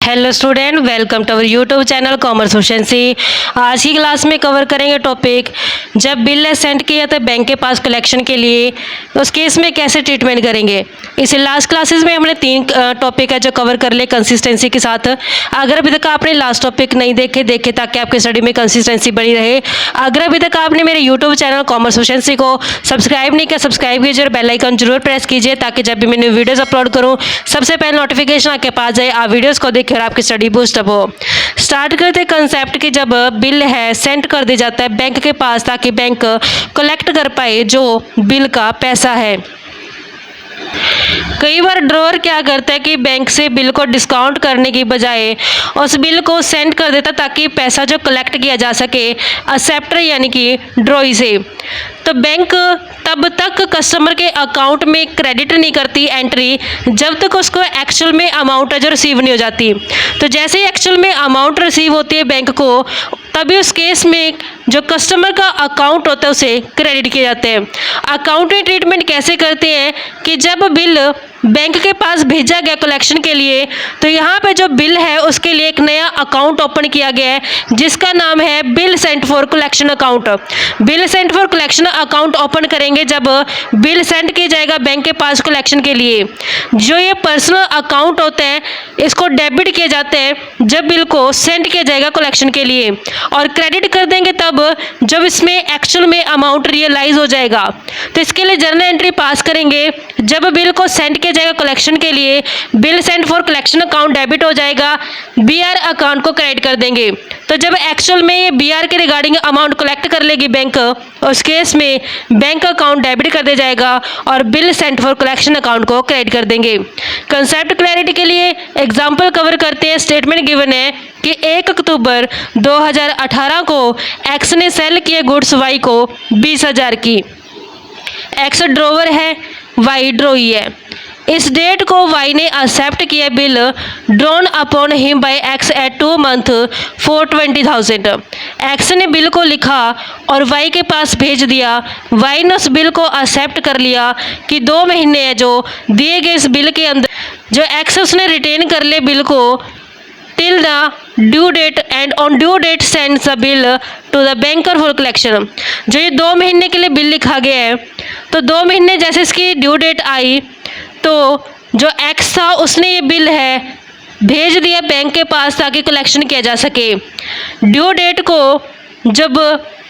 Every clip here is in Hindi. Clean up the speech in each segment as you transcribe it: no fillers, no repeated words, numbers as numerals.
Hello student, welcome to our YouTube channel commerce efficiency. आज की क्लास में कवर करेंगे टॉपिक जब बिल सेंड किया जाता है बैंक के पास कलेक्शन के लिए, तो उस केस में कैसे ट्रीटमेंट करेंगे। इसे लास्ट क्लासेस में हमने 3 टॉपिक है जो कवर कर ले कंसिस्टेंसी के साथ। अगर अभी तक आपने लास्ट टॉपिक नहीं देखे ताकि आपकी स्टडी में कंसिस्टेंसी बनी रहे। अगर अभी तक आपने मेरे यूट्यूब चैनल कॉमर्स एफिशिएंसी को सब्सक्राइब नहीं किया, सब्सक्राइब कीजिए और बेल आइकन जरूर प्रेस कीजिए ताकि जब भी मैंने वीडियोस अपलोड करूँ सबसे पहले नोटिफिकेशन आपके पास जाए, आप वीडियोस को देखिए और आपकी स्टडी बूस्ट अप हो। स्टार्ट करते कंसेप्ट कि जब बिल है सेंड कर दिया जाता है बैंक के पास ताकि बैंक कलेक्ट कर पाए जो बिल का पैसा है। कई बार ड्रॉअर क्या करता है कि बैंक से बिल को डिस्काउंट करने की बजाय उस बिल को सेंड कर देता ताकि पैसा जो कलेक्ट किया जा सके एक्सेप्टर यानी कि ड्रॉई से। तो बैंक तब तक कस्टमर के अकाउंट में क्रेडिट नहीं करती एंट्री जब तक उसको एक्चुअल में अमाउंट है जो रिसीव नहीं हो जाती। तो जैसे ही एक्चुअल में अमाउंट रिसीव होती है बैंक को, तभी उस केस में जो कस्टमर का अकाउंट होता है उसे क्रेडिट किए जाते हैं। अकाउंटिंग ट्रीटमेंट कैसे करते हैं कि जब बिल बैंक के पास भेजा गया कलेक्शन के लिए, तो यहाँ पे जो बिल है उसके लिए एक नया अकाउंट ओपन किया गया है जिसका नाम है bill sent for collection account. Bill sent for collection account open करेंगे जब बिल सेंड किया जाएगा बैंक के पास कलेक्शन के लिए। जो ये पर्सनल अकाउंट होते हैं इसको डेबिट किए जाते हैं जब बिल को सेंड किया जाएगा कलेक्शन के लिए, और क्रेडिट कर देंगे तब जब इसमें एक्चुअल में अमाउंट रियलाइज हो जाएगा। तो इसके लिए जर्नल एंट्री पास करेंगे जब बिल को सेंड किया जाएगा कलेक्शन के लिए, bill send for collection account debit हो जाएगा, बीआर अकाउंट को क्रेडिट कर देंगे। तो जब एक्चुअल में ये बीआर के रिगार्डिंग अमाउंट कलेक्ट कर लेगी बैंक, उस केस में बैंक अकाउंट डेबिट कर दिया जाएगा और bill sent for collection account को क्रेडिट कर देंगे। कंसेप्ट क्लैरिटी के लिए एग्जांपल कवर करते हैं। स्टेटमेंट गिवन है कि 1 अक्टूबर 2018 को एक्स ने सेल किए गुड्स वाई को 20,000 की। एक्स ड्रोवर है, वाई ड्रोई है। इस डेट को वाई ने एक्सेप्ट किया bill drawn upon him by X at 2 month for 20,000। X ने बिल को लिखा और वाई के पास भेज दिया। वाई ने उस बिल को एक्सेप्ट कर लिया कि 2 महीने है जो दिए गए इस बिल के अंदर जो एक्स उसने रिटेन कर ले बिल को till the due date and on due date sends the bill to the banker for collection. जो ये 2 महीने के लिए बिल लिखा गया है, तो 2 महीने जैसे इसकी ड्यू डेट आई तो जो एक्स था उसने ये बिल है भेज दिया बैंक के पास ताकि कलेक्शन किया जा सके। ड्यू डेट को जब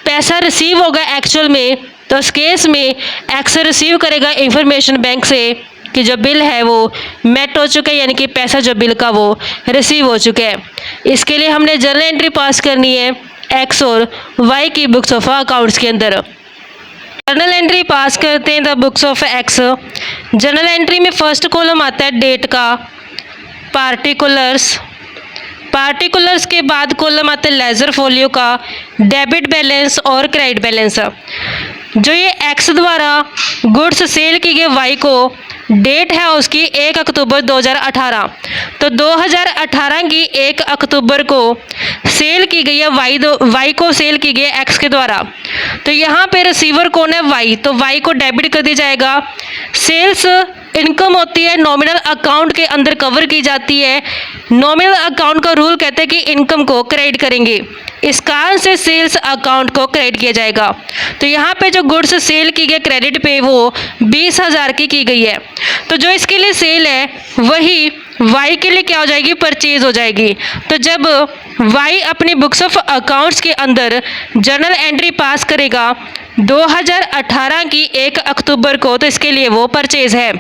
पैसा रिसीव होगा एक्चुअल में, तो उस केस में एक्स रिसीव करेगा इंफॉर्मेशन बैंक से कि जो बिल है वो मेट हो चुका है, यानी कि पैसा जो बिल का वो रिसीव हो चुका है। इसके लिए हमने जर्नल एंट्री पास करनी है एक्स और वाई की बुक्स ऑफ अकाउंट्स के अंदर। जर्नल एंट्री पास करते हैं the books of x. Journal entry में फर्स्ट कॉलम आता है डेट का, पार्टिकुलर्स के बाद कॉलम आता है लेजर फोलियो का, डेबिट बैलेंस और क्रेडिट बैलेंस। जो ये एक्स द्वारा गुड्स सेल की गई वाई को, डेट है उसकी 1 अक्टूबर 2018, तो 2018 की 1 अक्टूबर को सेल की गई है वाई को सेल की गई है एक्स के द्वारा। तो यहाँ पे रिसीवर कौन है? वाई, तो वाई को डेबिट कर दिया जाएगा। सेल्स इनकम होती है नॉमिनल अकाउंट के अंदर कवर की जाती है। नॉमिनल अकाउंट का रूल कहते हैं कि इनकम को क्रेडिट करेंगे, इस कारण से सेल्स अकाउंट को क्रेडिट किया जाएगा। तो यहाँ पे जो गुड्स सेल की गई क्रेडिट पे वो 20,000 की गई है। तो जो इसके लिए सेल है वही वाई के लिए क्या हो जाएगी? परचेज हो जाएगी। तो जब वाई अपनी बुक्स ऑफ अकाउंट्स के अंदर जर्नल एंट्री पास करेगा 2018 की 1 अक्टूबर को, तो इसके लिए वो परचेज है।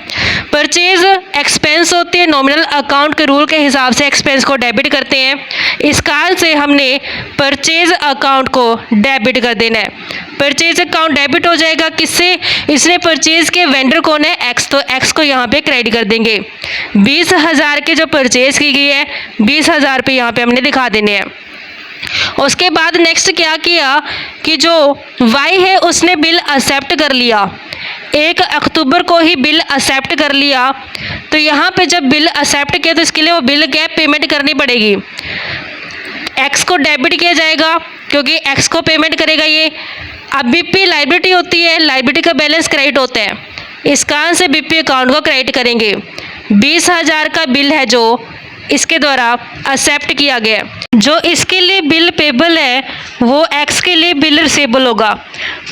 परचेज एक्सपेंस होती है, नॉमिनल अकाउंट के रूल के हिसाब से एक्सपेंस को डेबिट करते हैं। इस कारण से हमने परचेज अकाउंट को डेबिट कर देना है। परचेज अकाउंट डेबिट हो जाएगा किससे? इसने परचेज के वेंडर कौन है? एक्स, तो एक्स को यहाँ पे क्रेडिट कर देंगे। 20,000 के जो परचेज की गई है 20,000 पे यहाँ पे हमने दिखा देने हैं। उसके बाद नेक्स्ट क्या किया कि जो वाई है उसने बिल एक्सेप्ट कर लिया, 1 अक्टूबर को ही बिल एक्सेप्ट कर लिया। तो यहाँ पे जब बिल एक्सेप्ट किया तो इसके लिए वो बिल क्या पेमेंट करनी पड़ेगी। एक्स को डेबिट किया जाएगा क्योंकि एक्स को पेमेंट करेगा ये। अब बीपी लाइबिलिटी होती है, लाइबिलिटी का बैलेंस क्रेडिट होता है, इस कारण से बीपी अकाउंट को क्रेडिट करेंगे। 20,000 का बिल है जो इसके द्वारा एक्सेप्ट किया गया है। जो इसके लिए बिल पेबल है वो एक्स के लिए बिल रिसीवेबल होगा।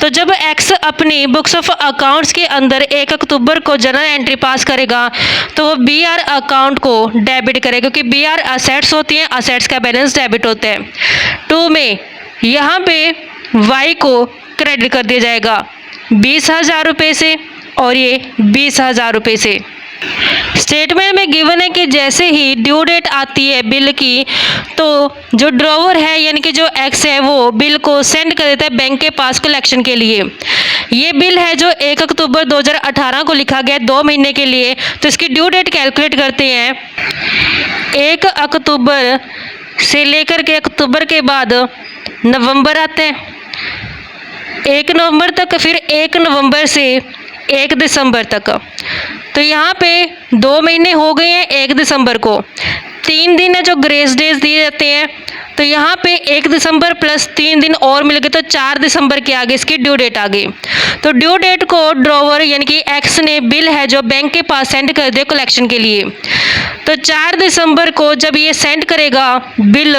तो जब एक्स अपनी बुक्स ऑफ अकाउंट्स के अंदर 1 अक्टूबर को जर्नल एंट्री पास करेगा तो वो बी आर अकाउंट को डेबिट करेगा, क्योंकि बी आर असेट्स होती हैं, असेट्स का बैलेंस डेबिट होता है। 2 में यहाँ पे वाई को क्रेडिट कर दिया जाएगा 20,000 रुपये से और ये 20,000 रुपये से। स्टेटमेंट में गिवन है कि जैसे ही ड्यू डेट आती है बिल की तो जो ड्रॉवर है यानी कि जो एक्स है वो बिल को सेंड कर देता है बैंक के पास कलेक्शन के लिए। ये बिल है जो 1 अक्टूबर 2018 को लिखा गया 2 महीने के लिए। तो इसकी ड्यू डेट कैलकुलेट करते हैं। 1 अक्टूबर से लेकर के अक्टूबर के बाद नवंबर आते हैं 1 नवंबर तक, फिर 1 नवंबर से 1 दिसंबर तक। तो यहाँ पे 2 महीने हो गए हैं 1 दिसंबर को। 3 दिन है जो ग्रेस डेज दिए जाते हैं। तो यहाँ पे 1 दिसंबर प्लस 3 दिन और मिल गए तो 4 दिसंबर के आगे इसकी ड्यू डेट आ गई। तो ड्यू डेट को ड्रॉवर यानी कि एक्स ने बिल है जो बैंक के पास सेंड कर दिया कलेक्शन के लिए। तो 4 दिसंबर को जब ये सेंड करेगा बिल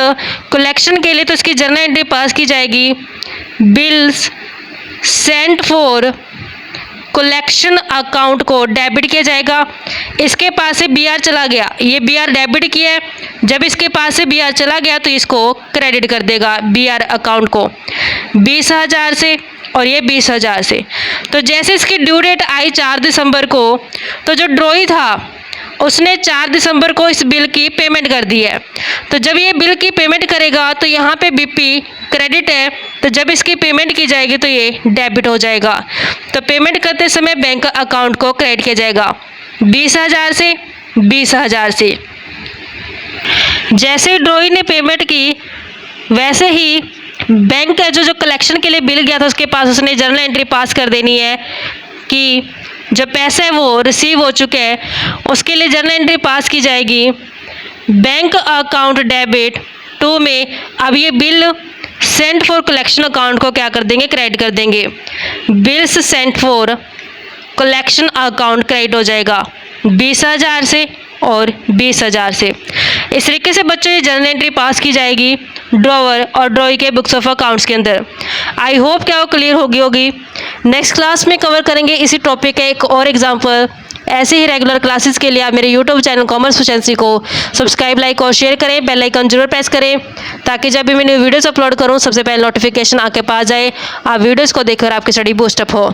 कलेक्शन के लिए तो इसकी जर्नल एंट्री पास की जाएगी, bills sent for collection account को डेबिट किया जाएगा। इसके पास से बीआर चला गया, ये बीआर डेबिट किया है। जब इसके पास से बीआर चला गया तो इसको क्रेडिट कर देगा बीआर अकाउंट को 20,000 से और ये 20,000 से। तो जैसे इसकी ड्यू डेट आई 4 दिसंबर को तो जो ड्रॉई था उसने 4 दिसंबर को इस बिल की पेमेंट कर दी है। तो जब ये बिल की पेमेंट करेगा तो यहाँ पे बीपी क्रेडिट है, तो जब इसकी पेमेंट की जाएगी तो ये डेबिट हो जाएगा। तो पेमेंट करते समय बैंक अकाउंट को क्रेडिट किया जाएगा 20,000 से 20,000 से। जैसे ड्रॉई ने पेमेंट की वैसे ही बैंक का जो कलेक्शन के लिए बिल गया था उसके पास उसने जर्नल एंट्री पास कर देनी है कि जो पैसे है वो रिसीव हो चुके हैं। उसके लिए जर्नल एंट्री पास की जाएगी बैंक अकाउंट डेबिट 2 में। अब ये bill sent for collection account को क्या कर देंगे, क्रेडिट कर देंगे। Bills sent for collection account credit हो जाएगा 20,000 से और 20,000 से। इस तरीके से बच्चों ये जर्नल एंट्री पास की जाएगी ड्रॉवर और ड्रॉई के बुक्स ऑफ अकाउंट्स के अंदर। आई होप क्या वो क्लियर होगी। नेक्स्ट क्लास में कवर करेंगे इसी टॉपिक का एक और एग्जाम्पल। ऐसे ही रेगुलर क्लासेस के लिए आप मेरे यूट्यूब चैनल कॉमर्स प्रोफिशिएंसी को सब्सक्राइब, लाइक और शेयर करें। बेल आइकन जरूर प्रेस करें ताकि जब भी मैं न्यू वीडियोस अपलोड करूं सबसे पहले नोटिफिकेशन आपके पास जाए। आप वीडियोस को देखकर आपकी स्टडी बूस्टअप हो।